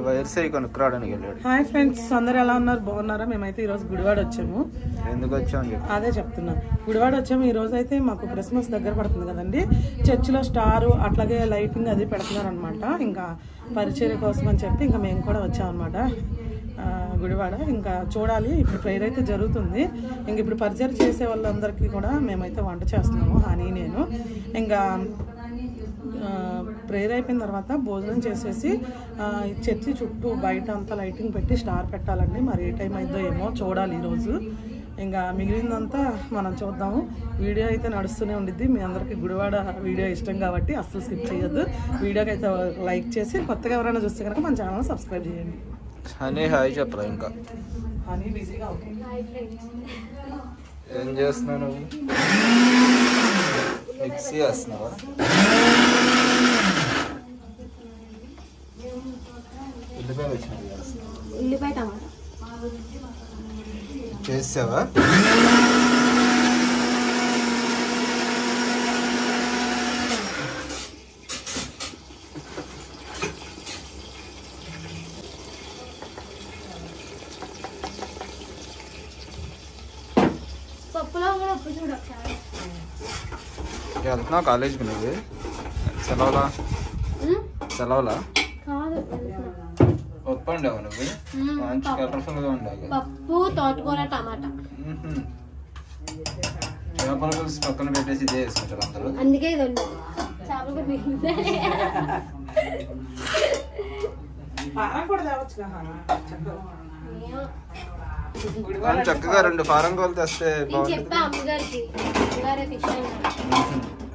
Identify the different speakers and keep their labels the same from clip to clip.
Speaker 1: Wires అయి కొనుక్కురావడానికి వెళ్ళాడు.
Speaker 2: Hi friends, అందరు ఎలా ఉన్నారు? బాగున్నారా? మేమైతే ఈరోజు గుడివాడ వచ్చాము.
Speaker 1: ఎందుకు వచ్చాము?
Speaker 2: అదే చెప్తున్నా. గుడివాడ వచ్చాము. ఈ రోజు అయితే మాకు క్రిస్మస్ దగ్గర పడుతుంది కదండి. చర్చిలో స్టారు అట్లాగే లైటింగ్ అది పెడుతున్నారు అనమాట. ఇంకా పరిచర్య కోసం అని చెప్పి ఇంకా మేము కూడా వచ్చామన్నమాట గుడివాడ. ఇంకా చూడాలి, ఇప్పుడు ప్రేయర్ అయితే జరుగుతుంది. ఇంక ఇప్పుడు పరిచర్య చేసే వాళ్ళందరికీ కూడా మేమైతే వంట చేస్తున్నాము, హనీ నేను. ఇంకా ప్రేయర్ అయిపోయిన తర్వాత భోజనం చేసేసి చర్చి చుట్టూ బయట అంతా లైటింగ్ పెట్టి స్టార్ పెట్టాలండి. మరి ఏ టైం అయిద్దో ఏమో చూడాలి ఈరోజు. ఇంకా మిగిలిందంతా మనం చూద్దాము. వీడియో అయితే నడుస్తూనే ఉండిద్ది. మీ అందరికీ గుడివాడ వీడియో ఇష్టం కాబట్టి అస్సలు స్కిప్ చేయొద్దు. వీడియోకి అయితే లైక్ చేసి కొత్తగా ఎవరైనా చూస్తే కనుక మన ఛానల్ సబ్స్క్రైబ్ చేయండి.
Speaker 1: హనీ హాయ్ చెప్పరా? ఇంకా
Speaker 2: హనీ బిజీగా
Speaker 1: ఏం చేస్తున్నావు నువ్వు? మిక్సీ వేస్తున్నావా?
Speaker 3: ఉల్లిపాయ టమాటా
Speaker 1: చేసావా?
Speaker 3: పప్పులో కూడా ఉప్పు చూడు ఒకసారి.
Speaker 1: వెళ్తున్నావు కాలేజీకి? నువ్వు సెలవులా? సెలవులా?
Speaker 3: కాదు,
Speaker 1: పప్పు ఉండవు నువ్వు? మంచి కలర్ఫుల్గా ఉండవు.
Speaker 3: పప్పు, తోటకూర, టమాటా.
Speaker 1: చేపల పులుసు పక్కన పెట్టేసి ఇదే వేసుకుంటారు అందరూ.
Speaker 3: అందుకే ఇది ఉంది. చేపలు
Speaker 1: చక్కగా 2 ఫారం కోళ్ళు తెస్తే
Speaker 3: చెప్పా అమ్మగారికి.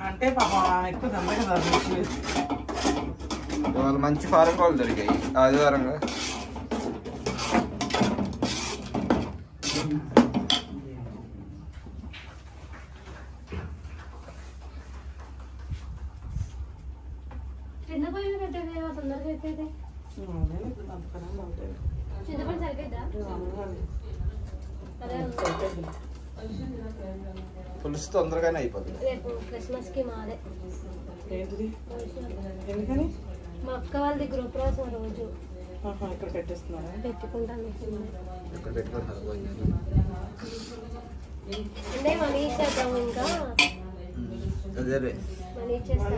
Speaker 2: అంటే పాపం ఎక్కువ
Speaker 1: వాళ్ళు మంచి ఫారం కోళ్ళు దొరికాయి ఆదివారంగా.
Speaker 3: చింతపండు పెట్టేది తొందరగా అయిపోయింది. చింతపండు సరిపోద్దా?
Speaker 1: పులుసు తొందరగానే అయిపోతుంది.
Speaker 3: రేపు క్రిస్మస్ కి మాదే.
Speaker 2: ఎందుకని?
Speaker 3: మా అక్క వాళ్ళది గృహప్రవేశం రోజు
Speaker 2: ఇక్కడ పెట్టేస్తున్నారా?
Speaker 3: పెట్టుకుంటాను.
Speaker 1: ఇక్కడ పెట్టుకుంటారు
Speaker 3: అంటే మనీ ఇచ్చేద్దాము. ఇంకా
Speaker 1: అదే
Speaker 3: మనీ ఇచ్చేస్తాం.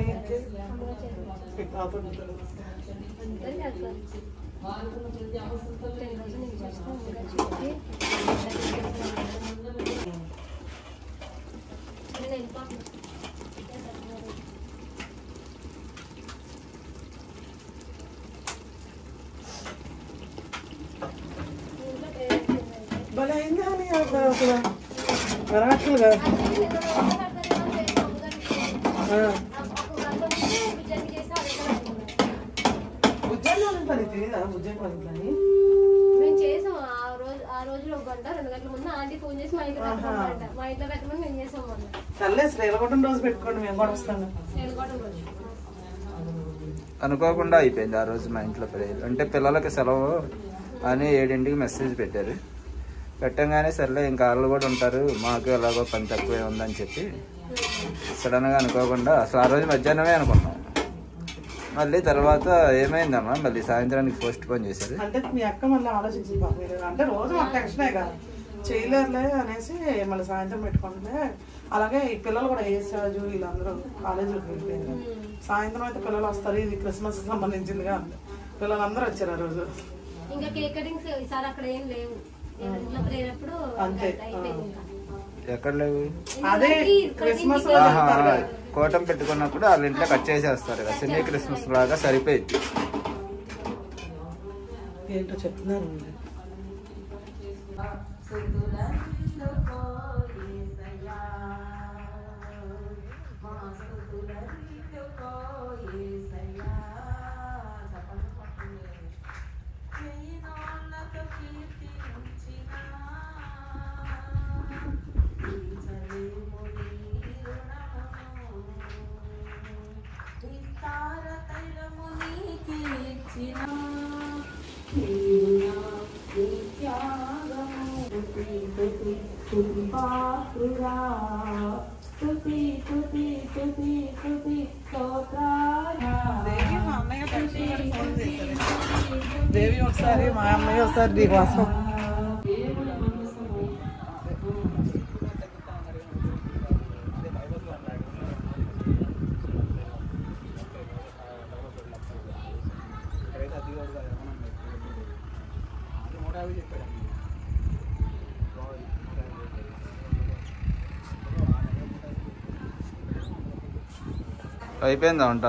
Speaker 2: భలే అయింది అని వరాక్షలుగా.
Speaker 3: మేము చేసాం ఆ రోజులో 1 గంట 2 గంటల ముందు ఆంటీ ఫోన్ చేసి మా ఇంట్లో పెట్టమంట. మా ఇంట్లో పెట్టమని మేము చేసాం.
Speaker 2: సర్లే, శ్రీలగొట్టం రోజు పెట్టుకోండి, మేము కూడా వస్తాము.
Speaker 1: అనుకోకుండా అయిపోయింది ఆ రోజు మా ఇంట్లో ప్రేయర్. అంటే పిల్లలకి సెలవు అని 7ంటికి మెసేజ్ పెట్టారు. పెట్టంగానే సర్లే ఇంకా వాళ్ళు కూడా ఉంటారు, మాకు ఎలాగో పని తక్కువే ఉందని చెప్పి సడన్గా అనుకోకుండా అసలు ఆ రోజు మధ్యాహ్నమే అనుకున్నాం. మళ్ళీ తర్వాత ఏమైందమ్మా, మళ్ళీ సాయంత్రానికి పోస్ట్ పోన్ చేశారు.
Speaker 2: అంటే మీ అక్క మళ్ళీ ఆలోచించింది, అంటే రోజు మాకు టెన్షనే కదా, చేయలేరులే అనేసి మళ్ళీ సాయంత్రం పెట్టుకుంటే. అలాగే ఈ పిల్లలు కూడా ఏసాజు వీళ్ళందరూ కాలేజీలోకి వెళ్ళిపోయారు. సాయంత్రం అయితే పిల్లలు వస్తారు, ఇది క్రిస్మస్ సంబంధించిందిగా పిల్లలందరూ వచ్చారు ఆ రోజు.
Speaker 3: ఇంకా కేక్ కటింగ్స్ ఈసారి అక్కడ ఏం లేవు.
Speaker 2: అంతే,
Speaker 1: ఎక్కడ లేవు.
Speaker 2: అదే క్రిస్మస్
Speaker 1: కోటం పెట్టుకున్నప్పుడు వాళ్ళ ఇంట్లో కట్ చేసేస్తారు కదా, సెమీ క్రిస్మస్ లాగా సరిపోయింది.
Speaker 2: ఏంటో చెప్తున్నారు. బేబీ ఒకసారి మా అమ్మాయి ఒకసారి నీకోసం.
Speaker 1: అయిపోయిందా వంట?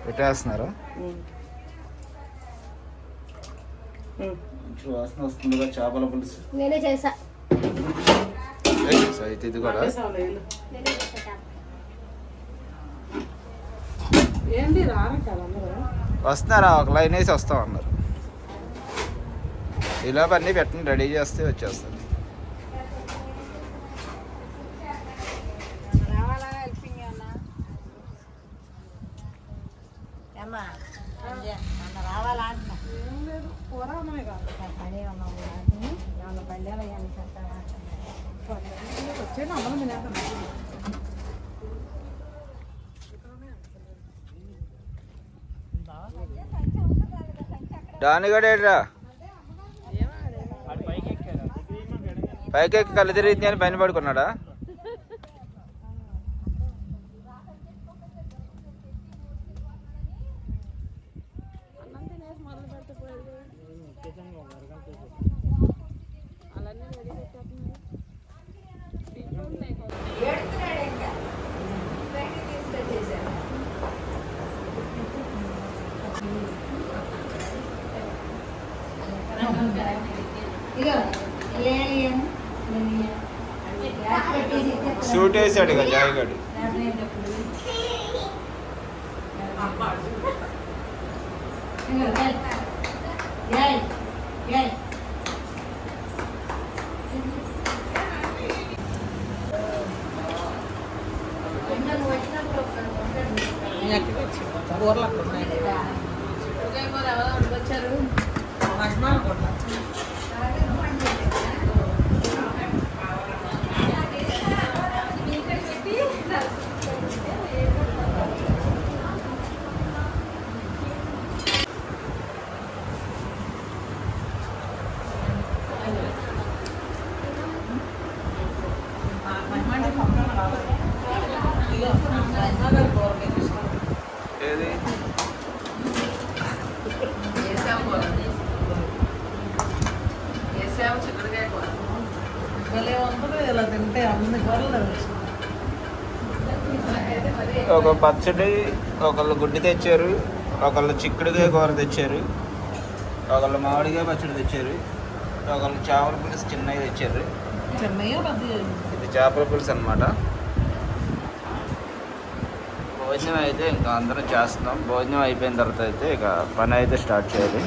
Speaker 1: పెట్టేస్తున్నారు. వాసన వస్తుందిగా చేపల పులుసు.
Speaker 3: నేనే చేసా.
Speaker 1: అయితే ఇది కూడా వస్తున్నారా? ఒక లైన్ వేసి వస్తాం అన్నారు. ఇలా అన్నీ పెట్టండి, రెడీ చేస్తే వచ్చేస్తుంది. దానిగడేట్రా పైకి కళ్ళు తిరిగింది అని పైన పడుకున్నాడా? సూట్ వేసాడు కదా జాయిగాడు. ఏది ఒక పచ్చడి, ఒకళ్ళు గుడ్డి తెచ్చారు, ఒకళ్ళు చిక్కుడుకాయ కూర తెచ్చారు, ఒకళ్ళు మామిడికాయ పచ్చడి తెచ్చారు, ఒకళ్ళు చేపల పులుసు చిన్నవి తెచ్చారు. ఇది చేపల పులుసు అన్నమాట. భోజనం అయితే ఇంకా అందరం చేస్తున్నాం. భోజనం అయిపోయిన తర్వాత అయితే ఇక పని అయితే స్టార్ట్ చేయాలి.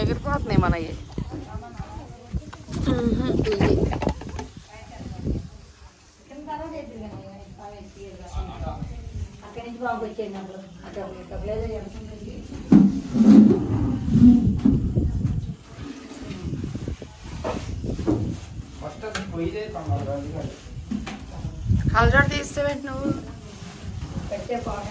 Speaker 2: ఎగిరిపోతున్నాయి మనవి.
Speaker 4: అక్కడి నుంచి బాబు వచ్చేటప్పుడు
Speaker 2: కలజోడు తీస్తే నువ్వు
Speaker 4: పెట్టే పాట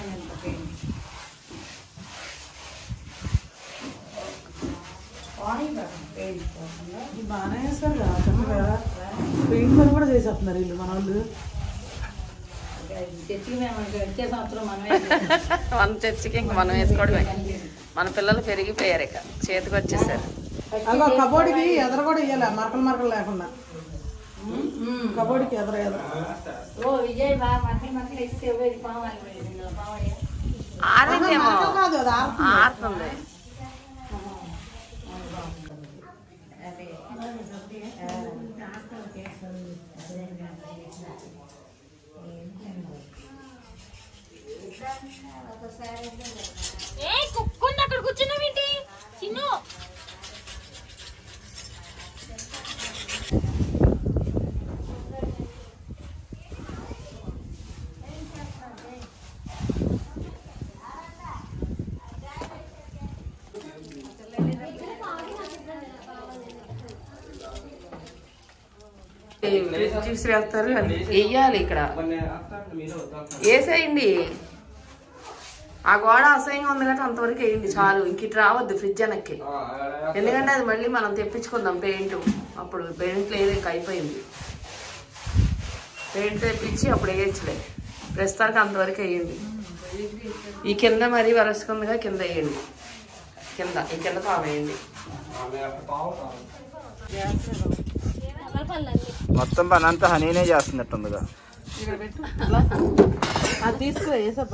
Speaker 2: బాగానే వేస్తారు కదా. పెయింట్ పని కూడా చేసేస్తున్నారు వీళ్ళు మన వాళ్ళు. మన చర్చికి ఇంక మనం వేసుకోవడమే. మన పిల్లలు పెరిగిపోయారు, ఇక చేతికి వచ్చేసారు. అలా కబోర్డ్కి ఎదర కూడా ఇవ్వాలి, మరకలు మరకలు లేకుండా. కబోర్డ్కి ఎదర ఎదర కాదు, అది ఆరుతుంది.
Speaker 3: ఏ కుక్క
Speaker 2: జ్యూస్ వేస్తారు వెయ్యాలి ఇక్కడ వేసేయండి. ఆ గోడ అసహ్యంగా ఉంది కాబట్టి అంతవరకు వేయండి చాలు. ఇంక ఇటు రావద్దు ఫ్రిడ్జ్ వెనక్కి, ఎందుకంటే అది మళ్ళీ మనం తెప్పించుకుందాం పెయింట్. అప్పుడు పెయింట్ లేదు, ఇంక అయిపోయింది. పెయింట్ తెప్పించి అప్పుడు వేయచ్చులే. ప్రస్తుతానికి అంతవరకు వేయండి. ఈ కింద మరీ వరసుకుందిగా, కింద వేయండి. ఈ కింద పావు వేయండి.
Speaker 1: మొత్తం పని అంతా హనీనే చేస్తున్నట్టుందిగా.
Speaker 2: అది తీసుకురా వేసప్ప.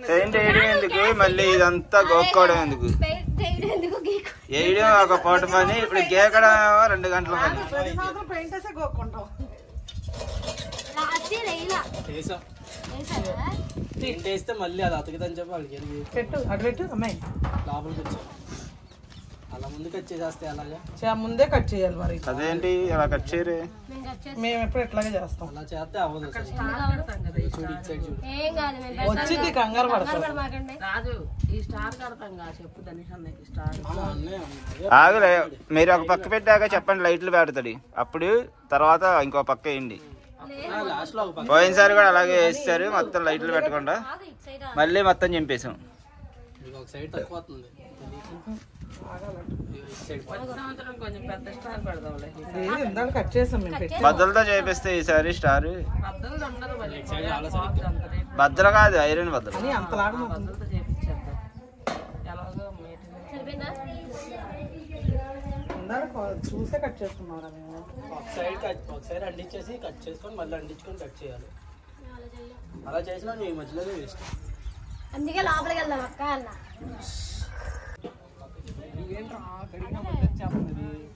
Speaker 1: పెయింట్ వేయడం ఎందుకు, మళ్ళీ ఇదంతా గోక్కోవడం ఎందుకు? వేయడం ఒక పూట పని, ఇప్పుడు గీకడం 2 గంటల పని.
Speaker 5: వేస్తే మళ్ళీ అది అతుకుదని చెప్పి వాళ్ళకి
Speaker 2: పెట్టు, అటు పెట్టు అమ్మాయి.
Speaker 5: లోపలికి వచ్చాం అలా ముందు కట్ చేసేస్తే అలాగా
Speaker 2: ముందే కట్ చేయాలి మరి.
Speaker 1: అదేంటి అలా కట్ చేయరు?
Speaker 2: మేము ఎప్పుడు ఎట్లాగే చేస్తాం.
Speaker 5: అలా చేస్తే అవ్వదు. చూడు ఇటు సైడ్ చూడు.
Speaker 2: వచ్చింది కంగారు పడతాం.
Speaker 6: రాజు ఈ స్టార్ కడతాం చెప్పు దానికి స్టార్.
Speaker 1: ఆగులే, మీరు ఒక పక్క పెట్టాక చెప్పండి లైట్లు పెడతాడు. అప్పుడు తర్వాత ఇంకో పక్క వేయండి.
Speaker 5: లాస్ట్ లో
Speaker 1: పోయినసారి కూడా అలాగే వేస్తారు, మొత్తం లైట్లు పెట్టకుండా మళ్ళీ మొత్తం చింపేసాం.
Speaker 5: ఒక సైడ్ తక్కువ అవుతుంది.
Speaker 6: కొంచెం పెద్ద స్టార్ పెడదాంలే.
Speaker 2: ఇందాక కట్ చేసాం మేము పెట్టి.
Speaker 1: బద్దలతో చేపిస్తే ఈసారి స్టార్
Speaker 6: బద్దలు ఉండదు మళ్ళీ.
Speaker 1: బద్దలు కాదు, ఐరన్ బద్దలు.
Speaker 2: అని అంతలాగా
Speaker 6: బద్దలతో చేపించేద్దాం. ఎలాగో
Speaker 2: ఇందాక చూసే కట్ చేస్తున్నారా మేము?
Speaker 5: ఒక సైడ్ అంటించేసి కట్ చేసుకొని మళ్ళీ అంటించుకొని కట్ చేయాలి. అలా చేసినా నీ మధ్యలోనే వేస్ట్.
Speaker 3: అందుకే లోపలికి వెళ్దాం అక్క అన్న.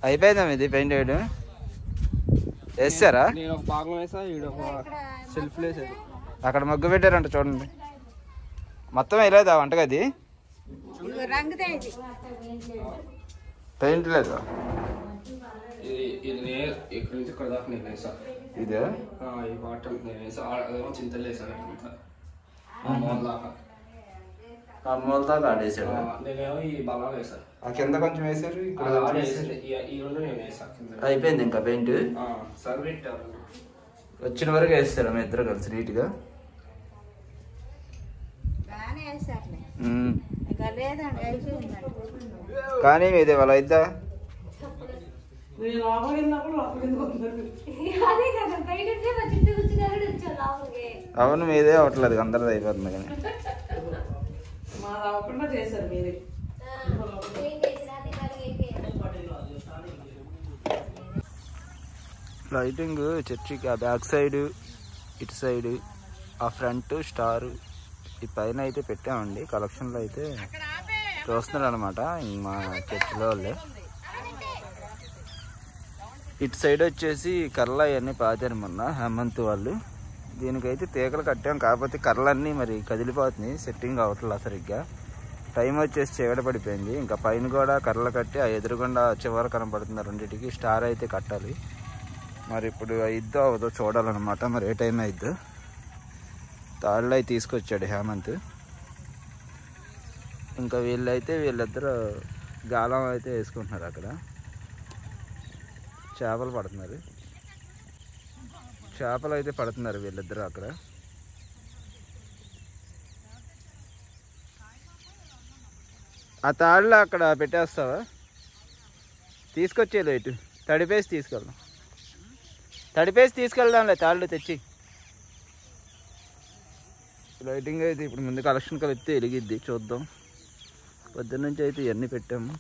Speaker 1: అయిపోయిందా ఇది పెయింట్ వేయడం? వేస్తారా?
Speaker 5: నేను ఒక భాగం వేసా, ఈడు ఒక సెల్ఫ్ వేసాడు.
Speaker 1: అక్కడ మగ్గు పెట్టారంట చూడండి. మొత్తం వేయలేదా వంటగది? పెయింట్ లేదా?
Speaker 5: ఇది ఇక్కడ నుంచి ఇక్కడ దాకా నేను వేసా.
Speaker 1: ఇదే
Speaker 5: ఈ బాటం నేను వేసా, చింతలు వేసాను.
Speaker 1: మూలతో ఆడేసాడు.
Speaker 5: నేనేమో ఈ బలాలు వేసాను.
Speaker 1: ఆ కింద కొంచెం వేసారు, ఇక్కడ
Speaker 5: ఈ రెండు నేను వేసా.
Speaker 1: అయిపోయింది ఇంకా పెయింట్.
Speaker 5: సర్ పెట్టారు.
Speaker 1: వచ్చిన వరకు వేస్తారు మీ ఇద్దరు కలిసి నీట్గా. కానీ మీది వాళ్ళ అయిద్దా? అవును, మీదే అవట్లేదు, అందరిది అయిపోతుంది. కానీ లైటింగ్ చర్చికి ఆ బ్యాక్ సైడ్, ఇటు సైడ్, ఆ ఫ్రంట్ స్టార్, ఈ పైన అయితే పెట్టామండి. కలెక్షన్లో అయితే చూస్తున్నారు అనమాట మా చర్చిలో వాళ్ళే. ఇటు సైడ్ వచ్చేసి కర్రలు అవన్నీ పాతారు మొన్న హేమంత్ వాళ్ళు. దీనికైతే తీగలు కట్టాం, కాకపోతే కర్రలన్నీ మరి కదిలిపోతున్నాయి, సెట్టింగ్ అవ్వట్లేదు సరిగ్గా. టైం వచ్చేసి చీకటి పడిపోయింది. ఇంకా పైన కూడా కర్రలు కట్టి ఆ ఎదురుగుండా చివరి కనపడుతుంది రెండింటికి. స్టార్ అయితే కట్టాలి. మరి ఇప్పుడు అయిద్దో అవదో చూడాలన్నమాట. మరి ఏ టైం అయిద్దో. తాళ్ళు అయితే తీసుకొచ్చాడు హేమంత్. ఇంకా వీళ్ళిద్దరు గాలం అయితే వేసుకుంటున్నారు. అక్కడ చేపలు పడుతున్నారు, చేపలు అయితే పడుతున్నారు వీళ్ళిద్దరు అక్కడ. ఆ తాళ్ళు అక్కడ పెట్టేస్తావా? తీసుకొచ్చేది ఇటు తడిపేసి తీసుకెళ్దాంలే తాళ్ళు తెచ్చి. లైటింగ్ అయితే ఇప్పుడు ముందు కలెక్షన్ కలిపితే వెలిగిద్ది, చూద్దాం. పొద్దున్న నుంచి అయితే ఇవన్నీ పెట్టాము.